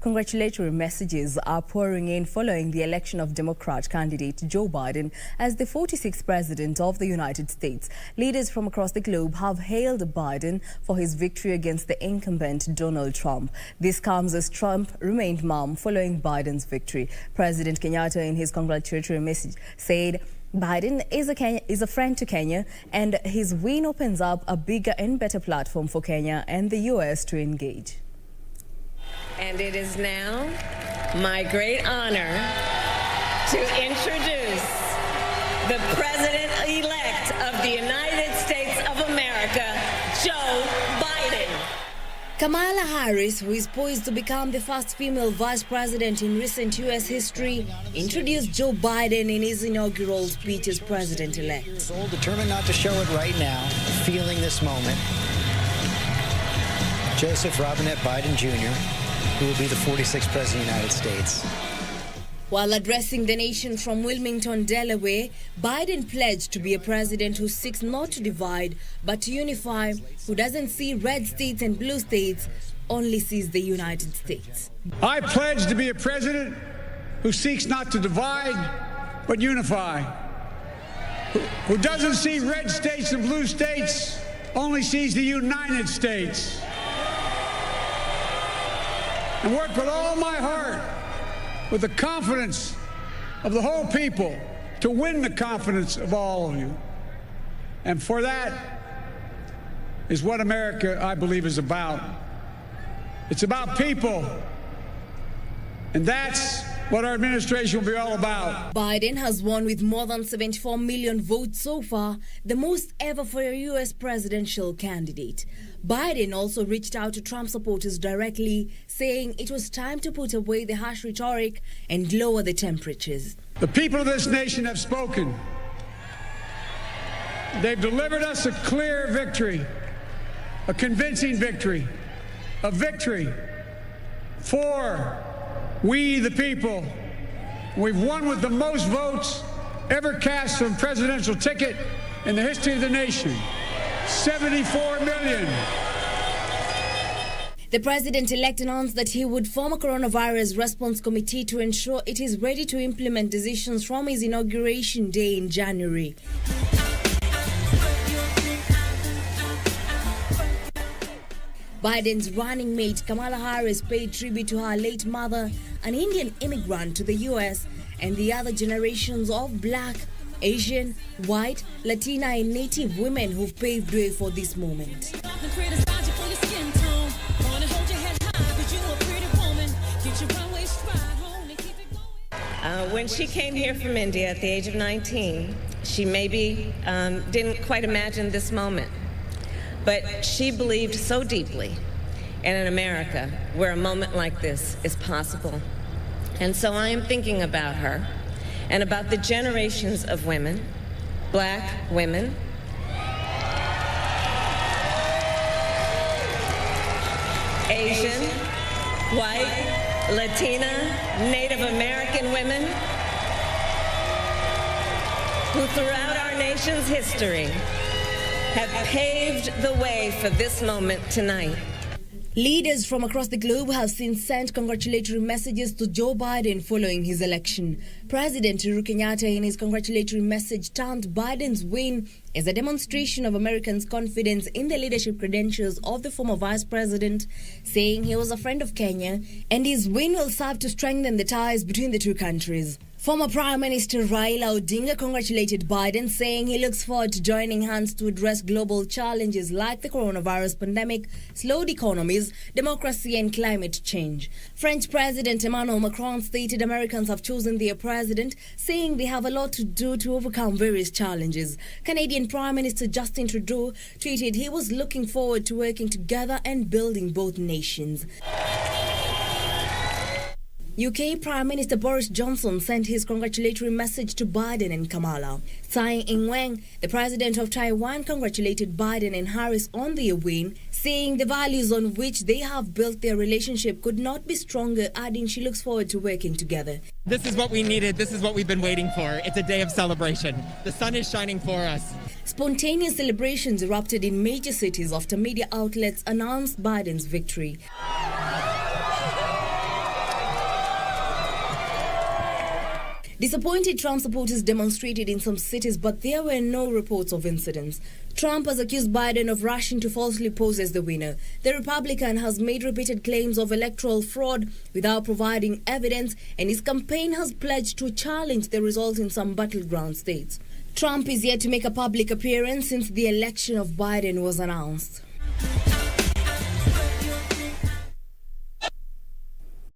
Congratulatory messages are pouring in following the election of Democrat candidate Joe Biden as the 46th President of the United States. Leaders from across the globe have hailed Biden for his victory against the incumbent Donald Trump. This comes as Trump remained mum following Biden's victory. President Kenyatta, in his congratulatory message, said Biden is a friend to Kenya, and his win opens up a bigger and better platform for Kenya and the U.S. to engage. And it is now my great honor to introduce the President-Elect of the United States of America, Joe Biden. Kamala Harris, who is poised to become the first female vice president in recent U.S. history, introduced Joe Biden in his inaugural speech as President-Elect. Determined not to show it right now, feeling this moment, Joseph Robinette Biden Jr., who will be the 46th President of the United States. While addressing the nation from Wilmington, Delaware, Biden pledged to be a president who seeks not to divide, but to unify, who doesn't see red states and blue states, only sees the United States. I pledge to be a president who seeks not to divide, but unify, who doesn't see red states and blue states, only sees the United States. And work with all my heart, with the confidence of the whole people, to win the confidence of all of you. And for that is what America, I believe, is about. It's about people. And that's what our administration will be all about. Biden has won with more than 74 million votes so far, the most ever for a U.S. presidential candidate. Biden also reached out to Trump supporters directly, saying it was time to put away the harsh rhetoric and lower the temperatures. The people of this nation have spoken. They've delivered us a clear victory, a convincing victory, a victory for we the people. We've won with the most votes ever cast for a presidential ticket in the history of the nation. 74 million. The president-elect announced that he would form a coronavirus response committee to ensure it is ready to implement decisions from his inauguration day in January. Biden's running mate Kamala Harris paid tribute to her late mother, an Indian immigrant to the U.S., and the other generations of Black, Asian, White, Latina, and Native women who've paved way for this moment. When she came here from India at the age of 19, she maybe didn't quite imagine this moment. But she believed so deeply in an America where a moment like this is possible. And so I am thinking about her and about the generations of women, Black women, Asian, White, Latina, Native American women, who throughout our nation's history have paved the way for this moment tonight. Leaders from across the globe have since sent congratulatory messages to Joe Biden following his election. President Uhuru Kenyatta, in his congratulatory message, termed Biden's win as a demonstration of Americans' confidence in the leadership credentials of the former vice president, saying he was a friend of Kenya and his win will serve to strengthen the ties between the two countries. Former Prime Minister Raila Odinga congratulated Biden, saying he looks forward to joining hands to address global challenges like the coronavirus pandemic, slowed economies, democracy and climate change. French President Emmanuel Macron stated Americans have chosen their president, saying they have a lot to do to overcome various challenges. Canadian Prime Minister Justin Trudeau tweeted he was looking forward to working together and building both nations. UK Prime Minister Boris Johnson sent his congratulatory message to Biden and Kamala. Tsai Ing-wen, the president of Taiwan, congratulated Biden and Harris on their win, saying the values on which they have built their relationship could not be stronger, adding she looks forward to working together. This is what we needed. This is what we've been waiting for. It's a day of celebration. The sun is shining for us. Spontaneous celebrations erupted in major cities after media outlets announced Biden's victory. Disappointed Trump supporters demonstrated in some cities, but there were no reports of incidents. Trump has accused Biden of rushing to falsely pose as the winner. The Republican has made repeated claims of electoral fraud without providing evidence, and his campaign has pledged to challenge the results in some battleground states. Trump is yet to make a public appearance since the election of Biden was announced.